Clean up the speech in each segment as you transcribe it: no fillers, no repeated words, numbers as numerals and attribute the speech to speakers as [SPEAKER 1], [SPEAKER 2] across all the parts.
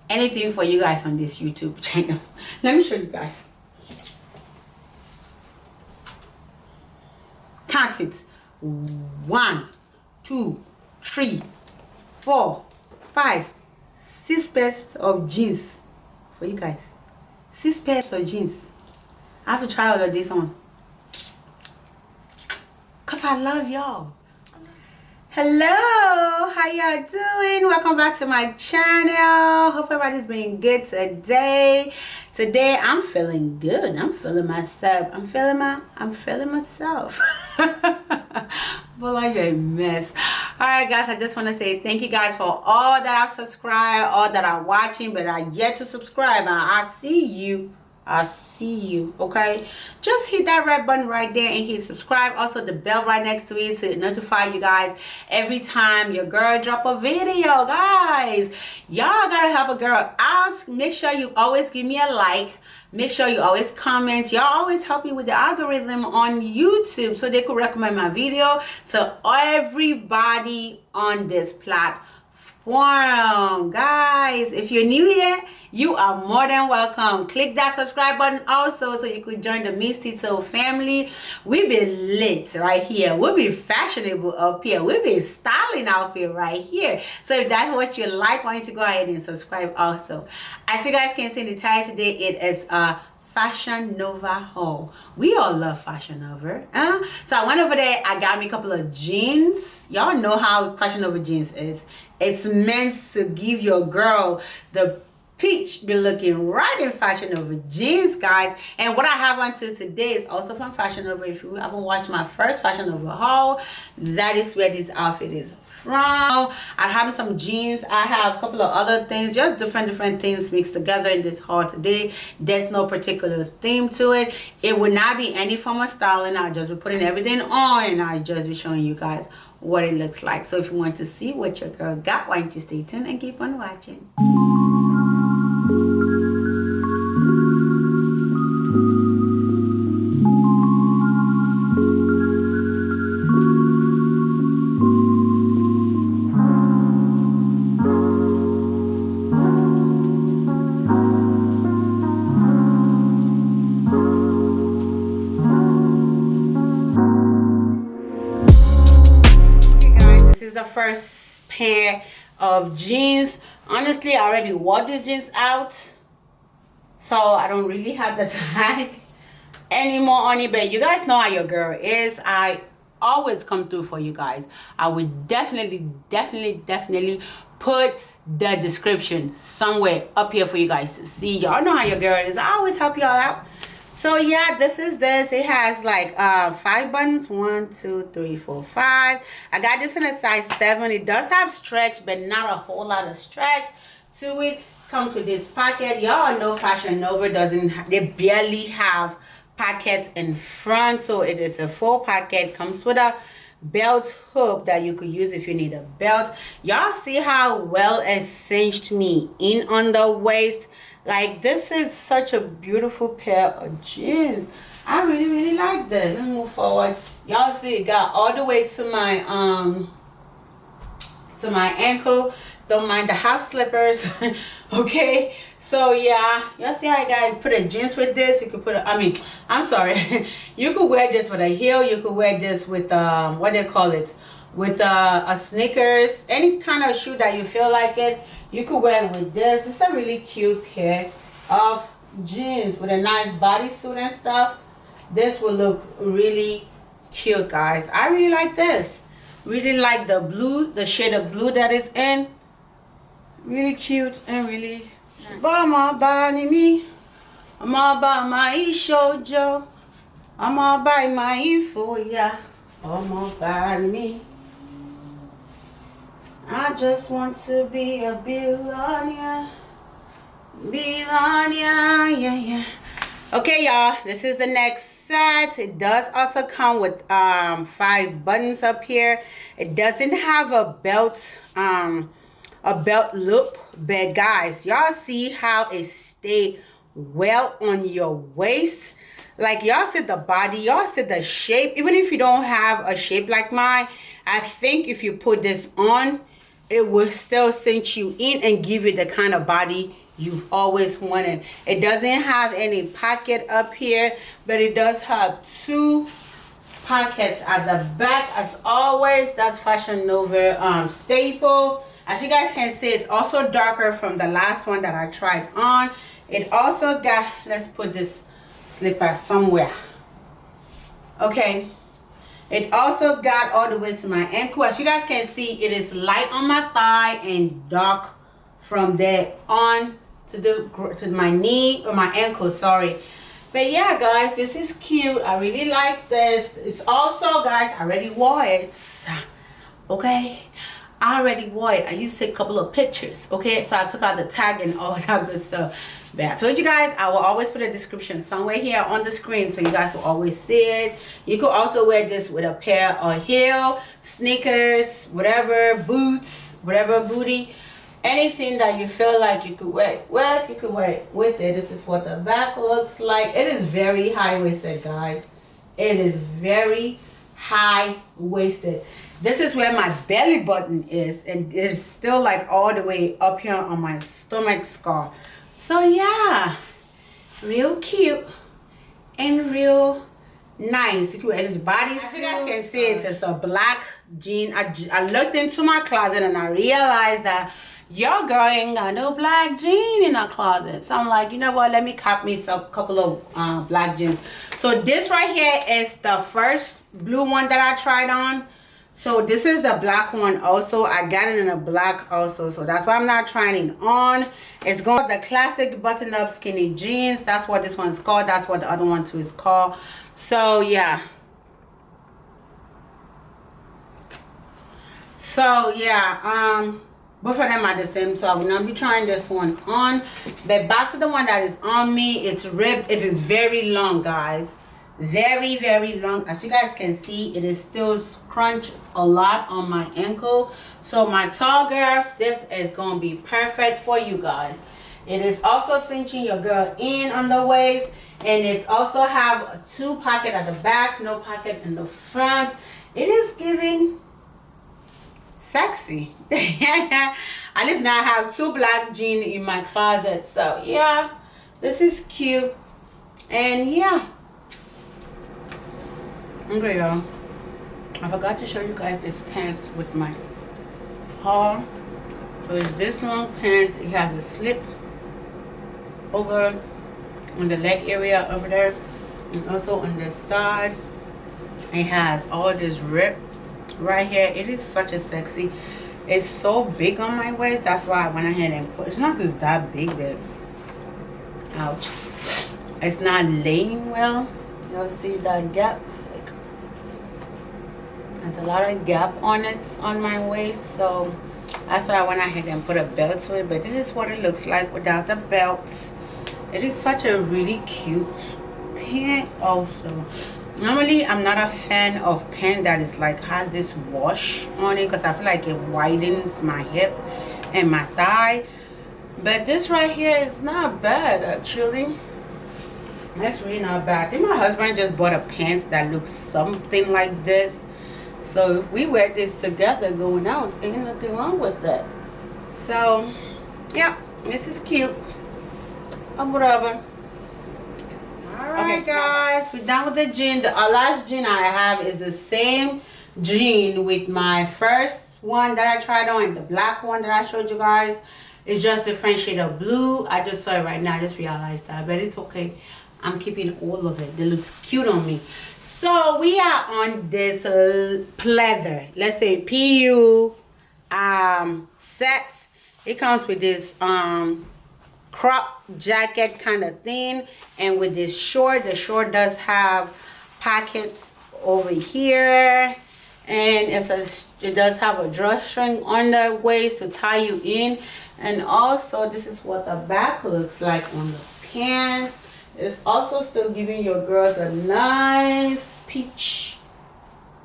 [SPEAKER 1] anything for you guys on this YouTube channel. Let me show you guys. Count it. 1, 2, 3, 4, 5, 6 pairs of jeans for you guys. 6 pairs of jeans. I have to try all of this on, cause I love y'all. Hello, how y'all doing? Welcome back to my channel. Hope everybody's being good today. Today I'm feeling good. I'm feeling myself. I'm feeling myself. But like a mess. Alright guys, I just want to say thank you guys for all that have subscribed, all that are watching but are yet to subscribe. And I see you. Okay, just hit that red button right there and hit subscribe. Also the bell right next to it to notify you guys every time your girl drop a video. Guys, y'all gotta help a girl out. Make sure you always give me a like. Make sure you always comment. Y'all always help me with the algorithm on YouTube so they could recommend my video to everybody on this platform. Guys, if you're new here, you are more than welcome. Click that subscribe button also so you could join the Mrstitostv family. We be lit right here. We be fashionable up here. We be styling outfit right here. So if that's what you like, why don't you go ahead and subscribe also. As you guys can see in the title today, it is a Fashion Nova haul. We all love Fashion Nova. So I went over there. I got me a couple of jeans. Y'all know how Fashion Nova jeans is. It's meant to give your girl the peach be looking right in Fashion Nova jeans, guys. And what I have on to today is also from Fashion Nova. If you haven't watched my first Fashion Nova haul, that is where this outfit is from. I have some jeans. I have a couple of other things, just different things mixed together in this haul today. There's no particular theme to it. It will not be any form of styling. I'll just be putting everything on and I'll just be showing you guys what it looks like. So if you want to see what your girl got, why don't you stay tuned and keep on watching. The first pair of jeans. Honestly, I already wore these jeans out, so I don't really have the tag anymore on it, but you guys know how your girl is. I always come through for you guys. I would definitely put the description somewhere up here for you guys to see. Y'all know how your girl is. I always help y'all out. So yeah, this is this. It has like 5 buttons. 1, 2, 3, 4, 5. I got this in a size 7. It does have stretch, but not a whole lot of stretch to it. Comes with this pocket. Y'all know Fashion Nova doesn't, they barely have pockets in front, so it is a full pocket. Comes with a belt hook that you could use if you need a belt. Y'all see how well it cinched me in on the waist. Like, this is such a beautiful pair of jeans. I really like this. Let me move forward. Y'all see it got all the way to my ankle. Don't mind the half slippers. Okay, so yeah, y'all see how I got put a jeans with this. You could put a, I'm sorry, you could wear this with a heel. You could wear this with what they call it, with a sneakers, any kind of shoe that you feel like it. You could wear it with this. It's a really cute pair of jeans with a nice bodysuit and stuff. This will look really cute, guys. I really like this. Really like the blue, the shade of blue that it's in. Really cute and really. Bama bani me, I'm all by my shoujo. I'm all by my for ya. I'm all by me. I just want to be a billionaire. Yeah. Okay, y'all, this is the next set. It does also come with 5 buttons up here. It doesn't have a belt loop, but guys, y'all see how it stay well on your waist. Like, y'all see the body, y'all see the shape. Even if you don't have a shape like mine, I think if you put this on, it will still cinch you in and give you the kind of body you've always wanted. It doesn't have any pocket up here, but it does have 2 pockets at the back as always. That's Fashion Nova staple. As you guys can see, it's also darker from the last one that I tried on. It also got, let's put this slipper somewhere. Okay, it also got all the way to my ankle. As you guys can see, it is light on my thigh and dark from there on to my knee or my ankle, sorry. But yeah, guys, this is cute. I really like this. It's also, guys, I already wore it. Okay, I already wore it. I used to take a couple of pictures. Okay, so I took out the tag and all that good stuff. But I told you guys, I will always put a description somewhere here on the screen so you guys will always see it. You could also wear this with a pair of heel, sneakers, whatever, boots, whatever booty. Anything that you feel like you could wear it with, you could wear it with it. This is what the back looks like. It is very high-waisted, guys. It is very high-waisted. This is where my belly button is, and it's still like all the way up here on my stomach scar. So yeah, real cute and real nice. You can wear this bodysuit. As you guys can see, it's a black jean. I looked into my closet and I realized that your girl ain't got no black jean in her closet. So I'm like, you know what, let me cop me a couple of black jeans. So this right here is the first blue one that I tried on. So this is the black one also. I got it in a black also, so that's why I'm not trying it on. It's going the classic button-up skinny jeans. That's what this one's called. That's what the other one too is called. So yeah. So yeah, both of them are the same, so I will not be trying this one on. But back to the one that is on me. It's ribbed. It is very long, guys. Very, very long. As you guys can see, it is still scrunched a lot on my ankle. So my tall girl, this is going to be perfect for you guys. It is also cinching your girl in on the waist. And it's also have 2 pockets at the back, no pocket in the front. It is giving sexy. At least now I have 2 black jeans in my closet. So yeah, this is cute. And yeah. Okay, y'all, I forgot to show you guys this pants with my haul. So it's this long pants. It has a slip over on the leg area over there, and also on the side it has all this rip right here. It is such a sexy. It's so big on my waist. That's why I went ahead and put. It's not just that big, but ouch, it's not laying well. You'll see that gap. There's a lot of gap on it on my waist, so that's why I went ahead and put a belt to it. But this is what it looks like without the belts. It is such a really cute pant also. Normally I'm not a fan of pant that is like has this wash on it, because I feel like it widens my hip and my thigh. But this right here is not bad actually. That's really not bad. I think my husband just bought a pants that looks something like this. So if we wear this together going out, ain't nothing wrong with that. So yeah, this is cute. Whatever. Alright, okay, guys, we're done with the jean. The last jean I have is the same jean with my first one that I tried on, the black one that I showed you guys. It's just different shade of blue. I just saw it right now. I just realized that, but it's okay. I'm keeping all of it. It looks cute on me. So we are on this pleather, let's say PU set. It comes with this crop jacket kind of thing, and with this short. The short does have pockets over here, and it does have a drawstring on the waist to tie you in. And also this is what the back looks like on the pants. It's also still giving your girl the nice peach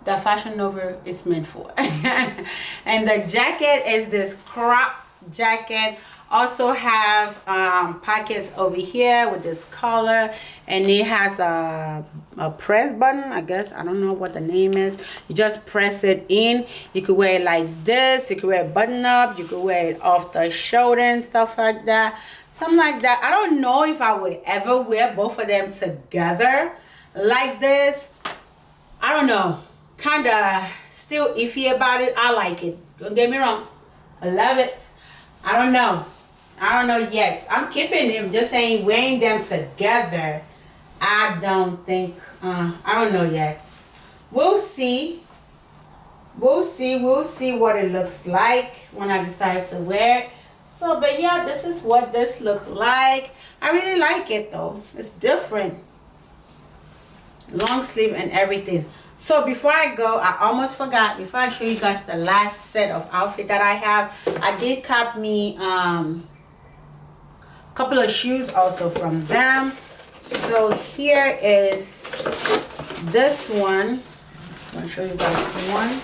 [SPEAKER 1] that Fashion Nova is meant for. And the jacket is this crop jacket. Also have pockets over here with this collar, and it has a press button, I guess. I don't know what the name is. You just press it in. You could wear it like this. You could wear it button up. You could wear it off the shoulder and stuff like that. Something like that. I don't know if I would ever wear both of them together like this. I don't know. Kind of still iffy about it. I like it. Don't get me wrong. I love it. I don't know. I don't know yet. I'm keeping them. Just saying wearing them together. I don't think. I don't know yet. We'll see. We'll see. We'll see what it looks like when I decide to wear it. So, but yeah, this is what this looks like. I really like it though. It's different. Long sleeve and everything. So before I go, I almost forgot. Before I show you guys the last set of outfit that I have, I did cop me couple of shoes also from them. So here is this one. I'm gonna show you guys one.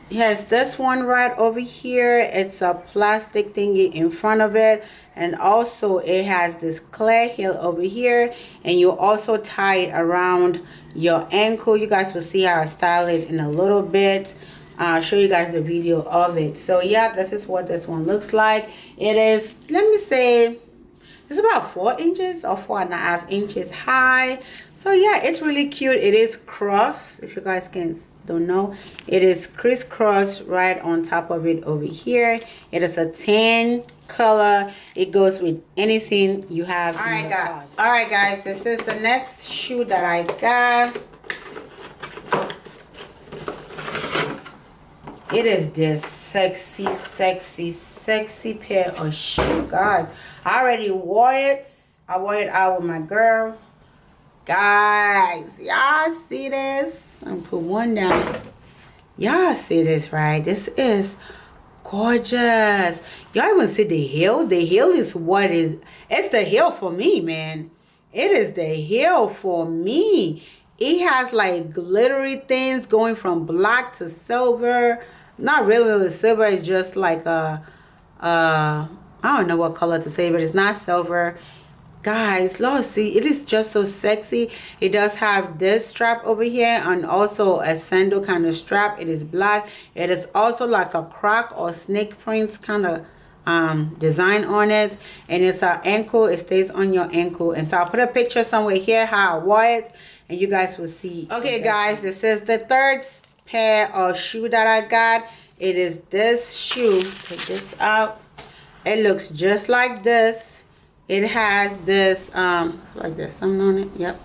[SPEAKER 1] Yes, this one right over here. It's a plastic thingy in front of it, and also it has this clear heel over here, and you also tie it around your ankle. You guys will see how I style it in a little bit. I'll show you guys the video of it. So yeah, this is what this one looks like. It is, let me say, it's about 4 inches or 4.5 inches high. So yeah, it's really cute. It is cross, if you guys don't know, it is crisscross right on top of it over here. It is a tan color. It goes with anything you have. All right guys, this is the next shoe that I got. It is this sexy pair of shoes, guys. I already wore it. I wore it out with my girls. Guys, y'all see this? I'm gonna put one down. Y'all see this, right? This is gorgeous. Y'all even see the heel? The heel is what is, it's the heel for me, man. It is the heel for me. It has like glittery things going from black to silver. Not really silver, it's just like a I don't know what color to say, but it's not silver. Guys, let's see, it is just so sexy. It does have this strap over here and also a sandal kind of strap. It is black. It is also like a croc or snake prints kind of design on it, and it's an ankle. It stays on your ankle. And so I'll put a picture somewhere here how I wore it, and you guys will see. Okay guys, this is the third pair of shoe that I got. It is this shoe. Take this out. It looks just like this. It has this like there's something on it. Yep,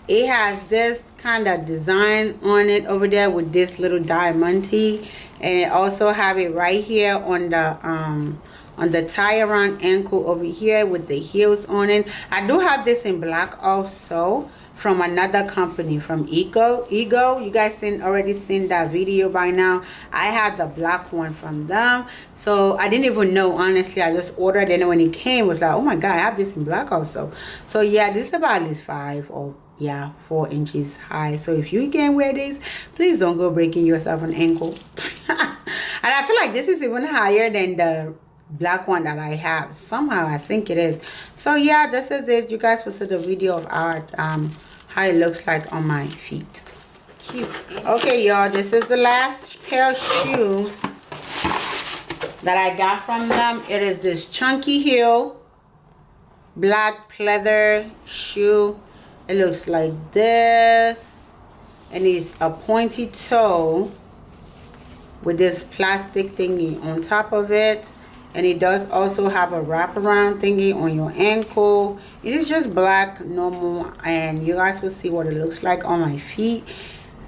[SPEAKER 1] it has this kind of design on it over there with this little diamante, and it also have it right here on the tie around ankle over here with the heels on it. I do have this in black also from another company, from Ego. You guys already seen that video by now. I had the black one from them, so I didn't even know, honestly. I just ordered it, and when it came, it was like, oh my god, I have this in black also. So yeah, this is about at least 5 or 4 inches high. So if you can wear this, please don't go breaking yourself an ankle. And I feel like this is even higher than the black one that I have. Somehow I think it is. So yeah, this is it. You guys will see the video of our how it looks like on my feet. Cute. Okay y'all, this is the last pair of shoe that I got from them. It is this chunky heel black pleather shoe. It looks like this, and it's a pointy toe with this plastic thingy on top of it. And it does also have a wraparound thingy on your ankle. It is just black, normal, and you guys will see what it looks like on my feet.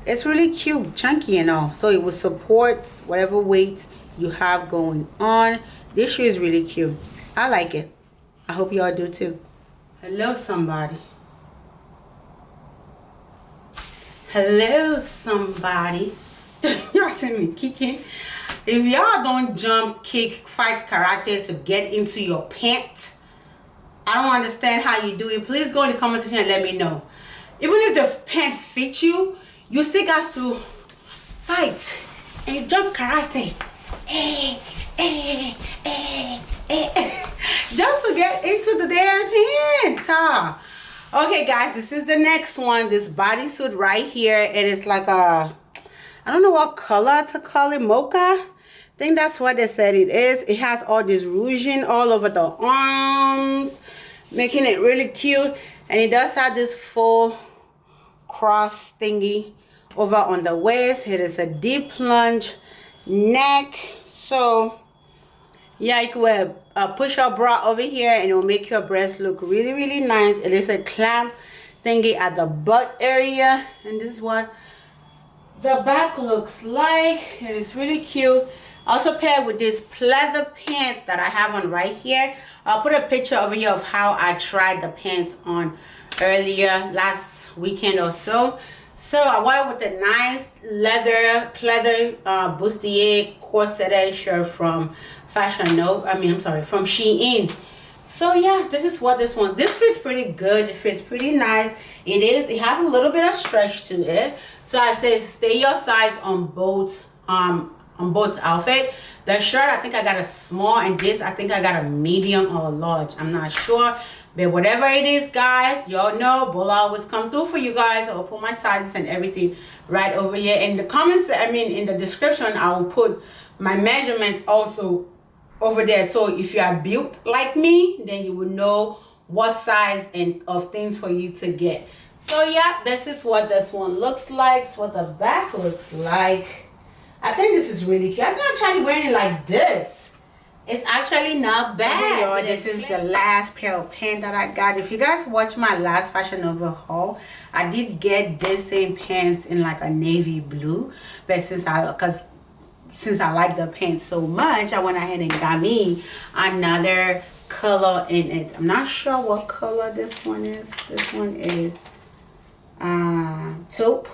[SPEAKER 1] It's really cute, chunky and all. So it will support whatever weight you have going on. This shoe is really cute. I like it. I hope y'all do too. Hello, somebody. Hello, somebody. Y'all see me kicking? If y'all don't jump, kick, fight karate to get into your pants, I don't understand how you do it. Please go in the comment section and let me know. Even if the pants fit you, you still got to fight and jump karate. Just to get into the damn pants. Okay guys, this is the next one. This bodysuit right here. It is like a, I don't know what color to call it, mocha. I think that's what they said it is. It has all this ruching all over the arms, making it really cute. And it does have this full cross thingy over on the waist. It is a deep plunge neck. So yeah, you can wear a push-up bra over here and it will make your breast look really, really nice. It is a clamp thingy at the butt area, and this is what the back looks like. It is really cute. Also paired with this pleather pants that I have on right here. I'll put a picture over here of how I tried the pants on earlier last weekend or so. So I wore it with a nice leather pleather bustier corseted shirt from from Shein. So yeah, this is what this one. This fits pretty good. It fits pretty nice. It has a little bit of stretch to it. So I say stay your size on both outfit. The shirt, I think I got a small, and this I think I got a medium or a large. I'm not sure. But whatever it is, guys, y'all know Bola always come through for you guys. I'll put my sizes and everything right over here in the comments. In the description, I will put my measurements also over there. So if you are built like me, then you will know what size and of things for you to get. So yeah, this is what this one looks like. It's what the back looks like. I think this is really cute. I'm not actually wearing it like this. It's actually not bad. Y'all, this is the last pair of pants that I got. If you guys watch my last Fashion Nova haul, I did get this same pants in like a navy blue. But since I like the pants so much, I went ahead and got me another color in it. I'm not sure what color this one is. This one is taupe.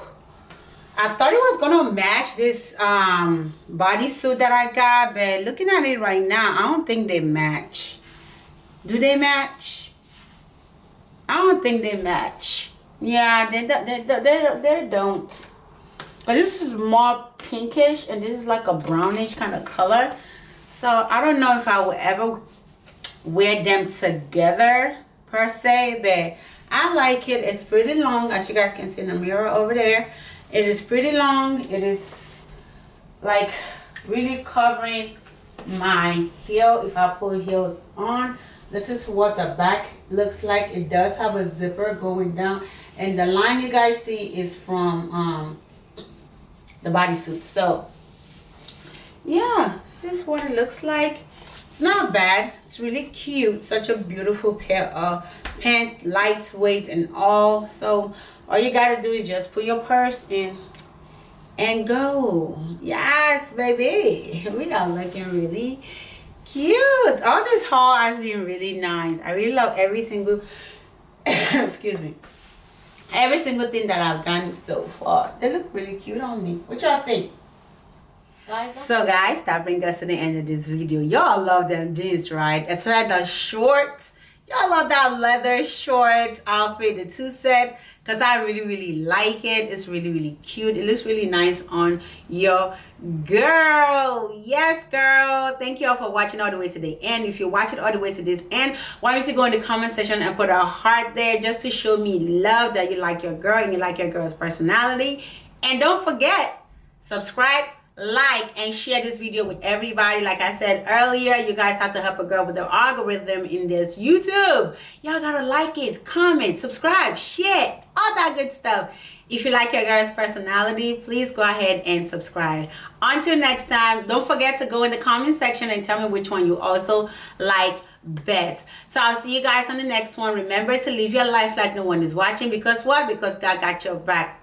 [SPEAKER 1] I thought it was gonna match this bodysuit that I got, but looking at it right now, I don't think they match. Do they match? I don't think they match. Yeah, they don't. But this is more pinkish, and this is like a brownish kind of color. So I don't know if I will ever wear them together per se, but I like it. It's pretty long, as you guys can see in the mirror over there. It is pretty long. It is like really covering my heel. If I pull heels on, this is what the back looks like. It does have a zipper going down, and the line you guys see is from the bodysuit. So yeah, this is what it looks like. It's not bad. It's really cute. Such a beautiful pair of pants, lightweight and all. So all you gotta do is just put your purse in and go. Yes, baby. We are looking really cute. All this haul has been really nice. I really love every single excuse me, every single thing that I've done so far. They look really cute on me. What y'all think? So guys, that brings us to the end of this video. Y'all love them jeans, right? Especially the shorts. Y'all love that leather shorts outfit, the two sets, because I really like it. It's really cute. It looks really nice on your girl. Yes, girl. Thank you all for watching all the way to the end. If you're watching all the way to this end, why don't you go in the comment section and put a heart there just to show me love that you like your girl and you like your girl's personality. And don't forget, subscribe, like, and share this video with everybody. Like I said earlier, you guys have to help a girl with the algorithm in this YouTube. Y'all gotta like it, comment, subscribe, share, all that good stuff. If you like your girl's personality, please go ahead and subscribe. Until next time, don't forget to go in the comment section and tell me which one you also like best. So I'll see you guys on the next one. Remember to live your life like no one is watching, because what? Because God got your back.